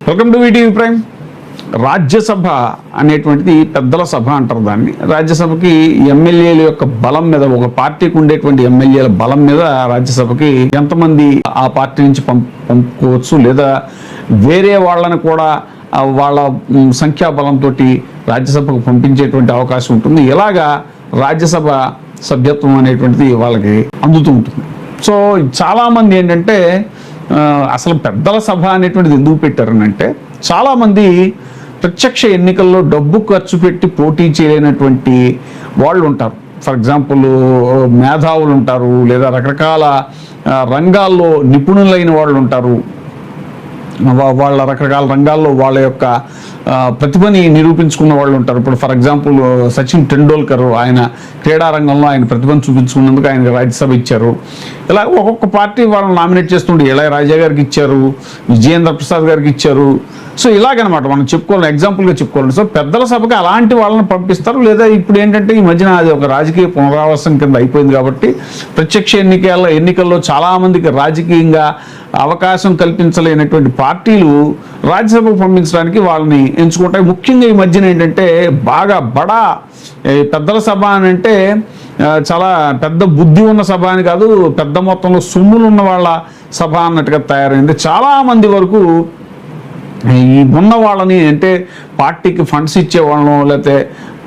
Welcome to VTV prime. Rajya Sabha అనేటువంటిది పెద్దల సభ అంటారు దాన్ని. రాజ్యసభకి ఎమ్మెల్యేల యొక్క బలం మీద, ఒక పార్టీకి ఉండేటువంటి ఎమ్మెల్యేల బలం మీద రాజ్యసభకి ఎంతమంది ఆ పార్టీ నుంచి పంపుకోవచ్చు, లేదా వేరే వాళ్ళని కూడా వాళ్ళ సంఖ్యాబలంతో రాజ్యసభకు పంపించేటువంటి అవకాశం ఉంటుంది. ఇలాగా రాజ్యసభ సభ్యత్వం అనేటువంటిది వాళ్ళకి అందుతూ ఉంటుంది. సో చాలామంది ఏంటంటే అసలు పెద్దల సభ అనేటువంటిది ఎందుకు పెట్టారనంటే, చాలామంది ప్రత్యక్ష ఎన్నికల్లో డబ్బు ఖర్చు పెట్టి పోటీ చేయలేనటువంటి వాళ్ళు ఉంటారు. ఫర్ ఎగ్జాంపుల్ మేధావులు ఉంటారు, లేదా రకరకాల రంగాల్లో నిపుణులైన వాళ్ళు ఉంటారు. వాళ్ళ రకరకాల రంగాల్లో వాళ్ళ యొక్క ప్రతిభని నిరూపించుకున్న వాళ్ళు ఉంటారు. ఇప్పుడు ఫర్ ఎగ్జాంపుల్ సచిన్ టెండూల్కర్, ఆయన క్రీడా రంగంలో ఆయన ప్రతిభను చూపించుకున్నందుకు ఆయనకు రాజ్యసభ ఇచ్చారు. ఇలా ఒక్కొక్క పార్టీ వాళ్ళని నామినేట్ చేస్తుండే, ఇళయరాజా గారికి ఇచ్చారు, విజయేంద్ర ప్రసాద్ గారికి ఇచ్చారు. సో ఇలాగనమాట మనం చెప్పుకోవాలి, ఎగ్జాంపుల్గా చెప్పుకోవాలి. సో పెద్దల సభకి అలాంటి వాళ్ళని పంపిస్తారు. లేదా ఇప్పుడు ఏంటంటే ఈ మధ్యన అది ఒక రాజకీయ పునరావాసం కింద అయిపోయింది కాబట్టి ప్రత్యక్ష ఎన్నికల్లో చాలామందికి రాజకీయంగా అవకాశం కల్పించలేనటువంటి పార్టీలు రాజ్యసభకు పంపించడానికి వాళ్ళని ఎంచుకుంటాయి. ముఖ్యంగా ఈ మధ్యన ఏంటంటే బాగా బడా పెద్దల సభ అని అంటే చాలా పెద్ద బుద్ధి ఉన్న సభ అని కాదు, పెద్ద మొత్తంలో సొమ్ములు ఉన్న వాళ్ళ సభ అన్నట్టుగా తయారైంది. చాలామంది వరకు ఈ ఉన్న వాళ్ళని, అంటే పార్టీకి ఫండ్స్ ఇచ్చే వాళ్ళను, లేకపోతే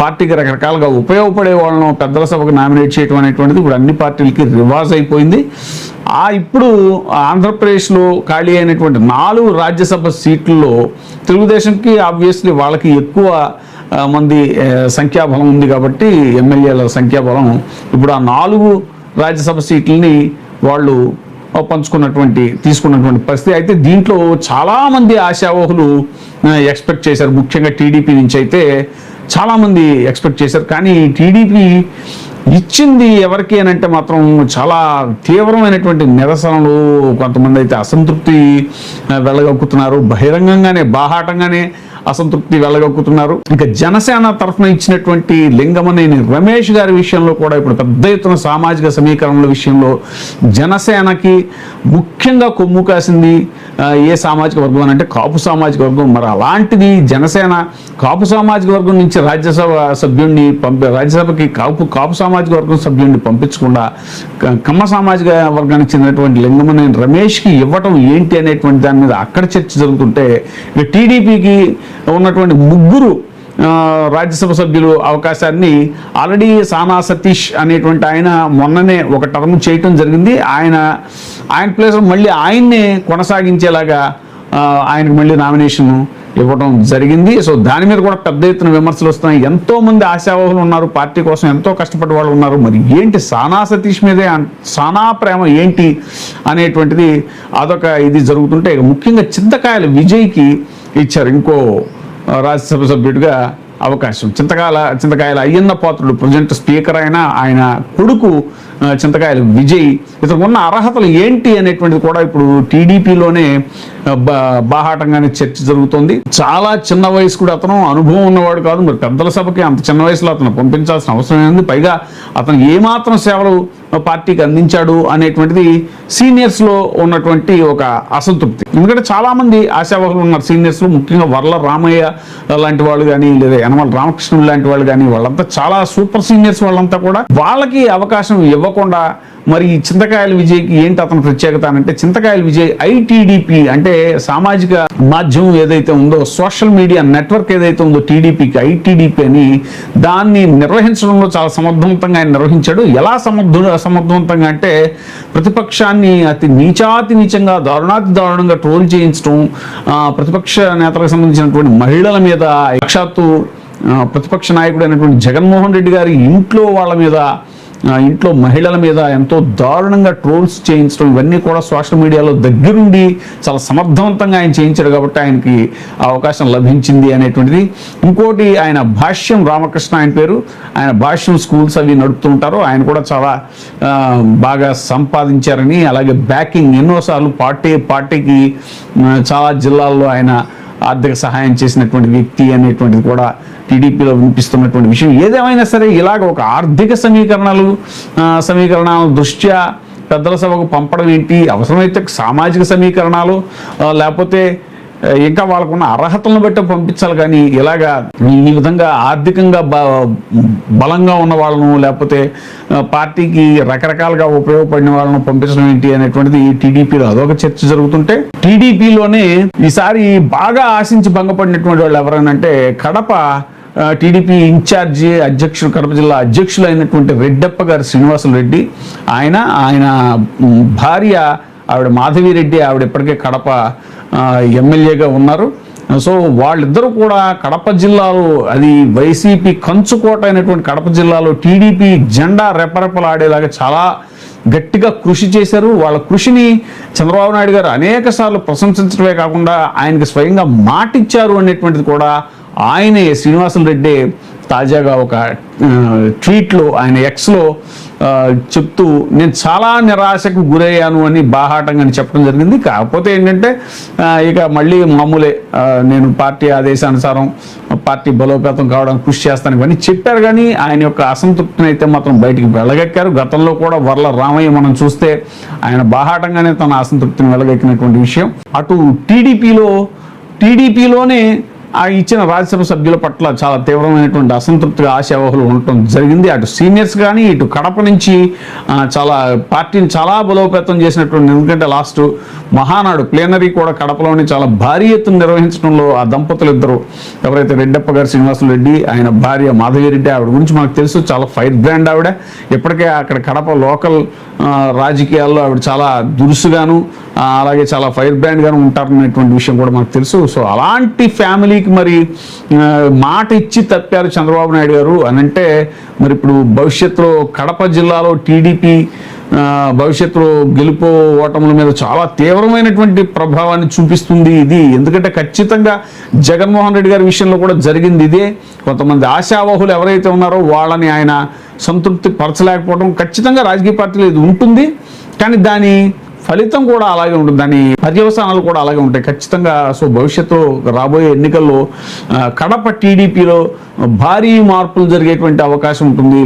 పార్టీకి రకరకాలుగా ఉపయోగపడే వాళ్ళను పెద్దల సభకు నామినేట్ చేయడం అనేటువంటిది ఇప్పుడు అన్ని పార్టీలకి రివాజ్ అయిపోయింది. ఇప్పుడు ఆంధ్రప్రదేశ్లో ఖాళీ అయినటువంటి 4 రాజ్యసభ సీట్లలో తెలుగుదేశంకి ఆబ్వియస్లీ వాళ్ళకి ఎక్కువ మంది సంఖ్యాబలం ఉంది కాబట్టి, ఎమ్మెల్యేల సంఖ్యాబలం, ఇప్పుడు ఆ 4 రాజ్యసభ సీట్లని వాళ్ళు తీసుకున్నటువంటి పరిస్థితి. అయితే దీంట్లో చాలామంది ఆశావహులు ఎక్స్పెక్ట్ చేశారు. ముఖ్యంగా టీడీపీ నుంచి అయితే చాలామంది ఎక్స్పెక్ట్ చేశారు. కానీ టీడీపీ ఇచ్చింది ఎవరికి అని అంటే మాత్రం చాలా తీవ్రమైనటువంటి నిరసనలు, కొంతమంది అయితే అసంతృప్తి వెళ్ళగక్కుతున్నారు. బహిరంగంగానే, బాహాటంగానే అసంతృప్తి వెళ్ళగక్కుతున్నారు. ఇంకా జనసేన తరఫున ఇచ్చినటువంటి లింగమనేని రమేష్ గారి విషయంలో కూడా ఇప్పుడు పెద్ద ఎత్తున సామాజిక సమీకరణల విషయంలో జనసేనకి ముఖ్యంగా కొమ్ము కాసింది ఏ సామాజిక వర్గం అంటే కాపు సామాజిక వర్గం. మరి అలాంటిది జనసేన కాపు సామాజిక వర్గం నుంచి రాజ్యసభకి కాపు సామాజిక వర్గం సభ్యుడిని పంపించకుండా కమ్మ సామాజిక వర్గానికి చెందినటువంటి లింగమనేని రమేష్కి ఇవ్వటం ఏంటి అనేటువంటి దాని మీద అక్కడ చర్చ జరుగుతుంటే, ఇక టీడీపీకి ఉన్నటువంటి 3 రాజ్యసభ సభ్యులు అవకాశాన్ని ఆల్రెడీ సానా సతీష్ అనేటువంటి ఆయన మొన్ననే ఒక టర్మ్ చేయటం జరిగింది. ఆయన ప్లేస్ మళ్ళీ ఆయన్నే కొనసాగించేలాగా ఆయనకు మళ్ళీ నామినేషన్ ఇవ్వడం జరిగింది. సో దాని మీద కూడా పెద్ద ఎత్తున విమర్శలు వస్తున్నాయి. ఎంతోమంది ఆశావహులు ఉన్నారు, పార్టీ కోసం ఎంతో కష్టపడే వాళ్ళు ఉన్నారు. మరి ఏంటి సానా సతీష్ మీదే సానా ప్రేమ ఏంటి అనేటువంటిది అదొక ఇది జరుగుతుంటే, ముఖ్యంగా చింతకాయల విజయ్కి ఇచ్చారు ఇంకో రాజ్యసభ సభ్యుడిగా అవకాశం. చింతకాయల అయ్యన్న పాత్రుడు ప్రజెంట్ స్పీకర్ అయిన ఆయన కొడుకు చింతకాయల విజయ్, ఇతనికి ఉన్న అర్హతలు ఏంటి అనేటువంటిది కూడా ఇప్పుడు టీడీపీలోనే బాహాటంగానే చర్చ జరుగుతుంది. చాలా చిన్న వయసు కూడా, అతను అనుభవం ఉన్నవాడు కాదు. మరి పెద్దల సభకి అంత చిన్న వయసులో అతను పంపించాల్సిన అవసరం ఏంది? పైగా అతను ఏమాత్రం సేవలు పార్టీకి అందించాడు అనేటువంటిది సీనియర్స్లో ఉన్నటువంటి ఒక అసంతృప్తి. ఎందుకంటే చాలామంది ఆశావహులు ఉన్నారు సీనియర్స్లో, ముఖ్యంగా వర్ల రామయ్య లాంటి వాళ్ళు కానీ, లేదా యనమల రామకృష్ణుడు లాంటి వాళ్ళు కానీ, వాళ్ళంతా చాలా సూపర్ సీనియర్స్. వాళ్ళంతా కూడా వాళ్ళకి అవకాశం ఇవ్వకుండా మరి చింతకాయల విజయ్కి ఏంటి అతను ప్రత్యేకత అంటే, చింతకాయల విజయ్ ఐటీడీపీ అంటే సామాజిక మాధ్యమం ఏదైతే ఉందో, సోషల్ మీడియా నెట్వర్క్ ఏదైతే ఉందో టీడీపీకి, ఐటీడీపీ అని, దాన్ని నిర్వహించడంలో చాలా సమర్థవంతంగా ఆయన నిర్వహించాడు. ఎలా సమర్థవంతంగా అంటే, ప్రతిపక్షాన్ని అతి నీచంగా దారుణంగా ట్రోల్ చేయించడం, ప్రతిపక్ష నేతలకు సంబంధించినటువంటి మహిళల మీద, సాక్షాత్తు ప్రతిపక్ష నాయకుడు అయినటువంటి జగన్మోహన్ రెడ్డి గారి ఇంట్లో మహిళల మీద ఎంతో దారుణంగా ట్రోల్స్ చేయించడం, ఇవన్నీ కూడా సోషల్ మీడియాలో దగ్గరుండి చాలా సమర్థవంతంగా ఆయన చేయించాడు కాబట్టి ఆయనకి అవకాశం లభించింది అనేటువంటిది. ఇంకోటి, ఆయన భాష్యం రామకృష్ణ ఆయన పేరు, ఆయన భాష్యం స్కూల్స్ అవి నడుపుతూ ఉంటారు. ఆయన కూడా చాలా బాగా సంపాదించారని, అలాగే బ్యాకింగ్ ఎన్నోసార్లు పార్టీకి చాలా జిల్లాల్లో ఆయన ఆర్థిక సహాయం చేసినటువంటి వ్యక్తి అనేటువంటిది కూడా టీడీపీలో వినిపిస్తున్నటువంటి విషయం. ఏదేమైనా సరే ఇలాగ ఒక ఆర్థిక సమీకరణాల దృష్ట్యా పెద్దల సభకు పంపడం ఏంటి, అవసరమైతే సామాజిక సమీకరణాలు లేకపోతే ఇంకా వాళ్ళకున్న అర్హతలను బట్టి పంపించాలి, కానీ ఇలాగా ఈ విధంగా ఆర్థికంగా బలంగా ఉన్న వాళ్ళను లేకపోతే పార్టీకి రకరకాలుగా ఉపయోగపడిన వాళ్ళను పంపించడం ఏంటి అనేటువంటిది టీడీపీలో అదొక చర్చ జరుగుతుంటే, టీడీపీలోనే ఈసారి బాగా ఆశించి భంగపడినటువంటి వాళ్ళు ఎవరైనంటే కడప టీడీపీ ఇన్ఛార్జి అధ్యక్షుడు, కడప జిల్లా అధ్యక్షులు అయినటువంటి రెడ్డప్ప గారు శ్రీనివాసులు రెడ్డి, ఆయన భార్య ఆవిడ మాధవిరెడ్డి, ఆవిడ ఇప్పటికే కడప ఎమ్మెల్యేగా ఉన్నారు. సో వాళ్ళిద్దరూ కూడా కడప జిల్లాలో, అది వైసీపీ కంచుకోట అయినటువంటి కడప జిల్లాలో టీడీపీ జెండా రెపరెపలాడేలాగా చాలా గట్టిగా కృషి చేశారు. వాళ్ళ కృషిని చంద్రబాబు నాయుడు గారు అనేక సార్లు ప్రశంసించడమే కాకుండా ఆయనకి స్వయంగా మాటిచ్చారు అనేటువంటిది కూడా ఆయనే శ్రీనివాసులు రెడ్డి తాజాగా ఒక ట్వీట్లో ఆయన ఎక్స్లో చెప్తూ నేను చాలా నిరాశకు గురయ్యాను అని బాహాటంగా చెప్పడం జరిగింది. కాకపోతే ఏంటంటే ఇక మళ్ళీ మామూలే, నేను పార్టీ ఆదేశానుసారం పార్టీ బలోపేతం కావడానికి కృషి చేస్తాను ఇవన్నీ చెప్పారు, కానీ ఆయన యొక్క అసంతృప్తిని అయితే మాత్రం బయటికి వెళ్ళగక్కారు. గతంలో కూడా వర్ల రామయ్య మనం చూస్తే ఆయన బాహాటంగానే తన అసంతృప్తిని వెళ్ళగక్కినటువంటి విషయం. అటు టీడీపీలోనే ఆ ఇచ్చిన రాజ్యసభ సభ్యుల పట్ల చాలా తీవ్రమైనటువంటి అసంతృప్తిగా ఆశావహులు ఉండటం జరిగింది. అటు సీనియర్స్ కానీ ఇటు కడప నుంచి చాలా పార్టీని చాలా బలోపేతం చేసినటువంటి, ఎందుకంటే లాస్ట్ మహానాడు ప్లేనరీ కూడా కడపలోని చాలా భారీ ఎత్తున నిర్వహించడంలో ఆ దంపతులు ఇద్దరు ఎవరైతే రెడ్డప్ప గారు శ్రీనివాసులు రెడ్డి, ఆయన భార్య మాధవిరెడ్డి, ఆవిడ గురించి మనకు తెలుసు, చాలా ఫైర్ బ్రాండ్ ఆవిడ. ఇప్పటికే అక్కడ కడప లోకల్ రాజకీయాల్లో ఆవిడ చాలా దురుసుగాను అలాగే చాలా ఫైర్ బ్రాండ్ గాను ఉంటారనేటువంటి విషయం కూడా మనకు తెలుసు. సో అలాంటి ఫ్యామిలీకి మరి మాట ఇచ్చి తప్పారు చంద్రబాబు నాయుడు గారు అని అంటే, మరి ఇప్పుడు భవిష్యత్తులో కడప జిల్లాలో టీడీపీ భవిష్యత్తులో గెలుపు ఓటముల మీద చాలా తీవ్రమైనటువంటి ప్రభావాన్ని చూపిస్తుంది ఇది. ఎందుకంటే ఖచ్చితంగా జగన్మోహన్ రెడ్డి గారి విషయంలో కూడా జరిగింది ఇదే. కొంతమంది ఆశావహులు ఎవరైతే ఉన్నారో వాళ్ళని ఆయన సంతృప్తి పరచలేకపోవడం ఖచ్చితంగా రాజకీయ పార్టీలో ఇది ఉంటుంది, కానీ దాని ఫలితం కూడా అలాగే ఉంటుంది, దాని పర్యవసానాలు కూడా అలాగే ఉంటాయి ఖచ్చితంగా. సో భవిష్యత్తులో రాబోయే ఎన్నికల్లో కడప టీడీపీలో భారీ మార్పులు జరిగేటువంటి అవకాశం ఉంటుంది.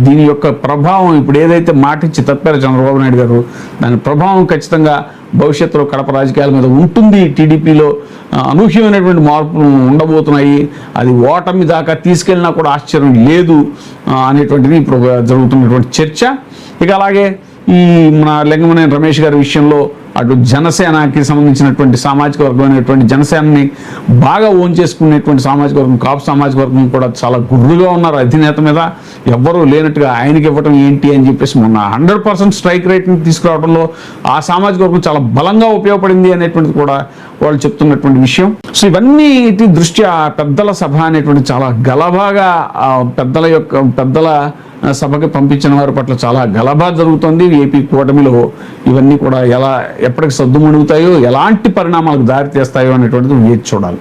దీని యొక్క ప్రభావం ఇప్పుడు ఏదైతే మాటిచ్చి తప్పారో చంద్రబాబు నాయుడు గారు, దాని ప్రభావం ఖచ్చితంగా భవిష్యత్తులో కడప రాజకీయాల మీద ఉంటుంది. టీడీపీలో అనూహ్యమైనటువంటి మార్పులు ఉండబోతున్నాయి. అది ఓటమి దాకా తీసుకెళ్ళినా కూడా ఆశ్చర్యం లేదు అనేటువంటిది ఇప్పుడు జరుగుతున్నటువంటి చర్చ. ఇక అలాగే ఈ మన లింగమనేని రమేష్ గారి విషయంలో అటు జనసేనకి సంబంధించినటువంటి సామాజిక వర్గం అనేటువంటి జనసేనని బాగా ఓన్ చేసుకునేటువంటి సామాజిక వర్గం, కాపు సామాజిక వర్గం కూడా చాలా గుర్రుగా ఉన్నారు అధినేత మీద. ఎవ్వరూ లేనట్టుగా ఆయనకి ఇవ్వటం ఏంటి అని చెప్పేసి మొన్న 100% స్ట్రైక్ రేట్ని తీసుకురావడంలో ఆ సామాజిక వర్గం చాలా బలంగా ఉపయోగపడింది అనేటువంటిది కూడా వాళ్ళు చెప్తున్నటువంటి విషయం. సో ఇవన్నీ దృష్ట్యా పెద్దల సభ అనేటువంటి చాలా గలబాగా పెద్దల సభకి పంపించిన వారి పట్ల చాలా గలభా జరుగుతుంది. ఏపీ కూటమిలో ఇవన్నీ కూడా ఎప్పటికి సద్దుమణుగుతాయో, ఎలాంటి పరిణామాలకు దారి తీస్తాయో అనేటువంటిది వేచి చూడాలి.